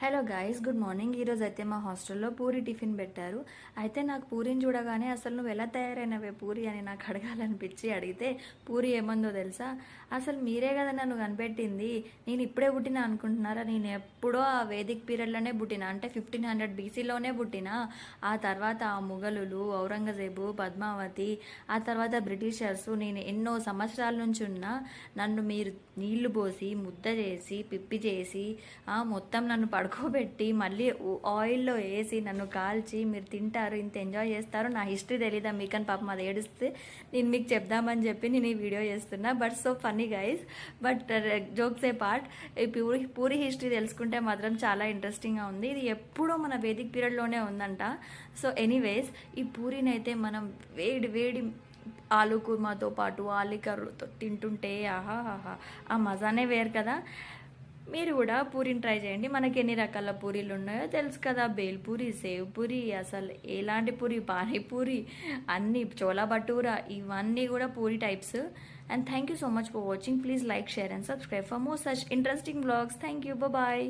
Hello guys, good morning. ఈరోజు అయితే మా హాస్టల్లో పూరి టిఫిన్ పెట్టారు. అయితే నాకు పూరిని చూడగానే అసలు నువ్వు ఎలా తయారైనవే పూరి అని నాకు అడగాలనిపించి అడిగితే పూరి ఏమందో తెలుసా, అసలు మీరే కదా నన్ను కనిపెట్టింది, నేను ఇప్పుడే పుట్టినా అనుకుంటున్నారా, నేను ఎప్పుడో ఆ వేదిక్ పీరియడ్లోనే పుట్టినా, అంటే 1500 బీసీలోనే పుట్టినా. ఆ తర్వాత ఆ ముఘలులు, ఔరంగజేబు, పద్మావతి, ఆ తర్వాత బ్రిటిషర్స్, నేను ఎన్నో సంవత్సరాల నుంచి ఉన్నా. నన్ను మీరు నీళ్లు పోసి ముద్ద చేసి పిప్పి చేసి మొత్తం నన్ను పడుకోబెట్టి మళ్ళీ ఆయిల్లో వేసి నన్ను కాల్చి మీరు తింటారు, ఇంత ఎంజాయ్ చేస్తారు. నా హిస్టరీ తెలీదా మీకని పాపం అది ఏడిస్తే నేను మీకు చెప్దామని చెప్పి నేను ఈ వీడియో చేస్తున్నా. But so funny guys, but jokes A part. ఈ పూరి హిస్టరీ తెలుసుకుంటే మాత్రం చాలా ఇంట్రెస్టింగ్గా ఉంది. ఇది ఎప్పుడో మన వేదిక్ పీరియడ్లోనే ఉందంట. సో ఎనీవేస్, ఈ పూరిని అయితే మనం వేడి వేడి ఆలు కుర్మాతో పాటు ఆలికర్రతో తింటుంటే ఆహాహా, ఆ మజానే వేరు కదా. మీరు కూడా పూరిని ట్రై చేయండి. మనకి ఎన్ని రకాల పూరీలు ఉన్నాయో తెలుసు కదా, బేల్పూరి, సేవ్ పూరి, అసలు ఎలాంటి పూరి, పానీపూరి, అన్ని చోలా భటూరా, ఇవన్నీ కూడా puri types. And thank you so much for watching. Please like, share and subscribe for more such interesting blogs. Thank you, bye.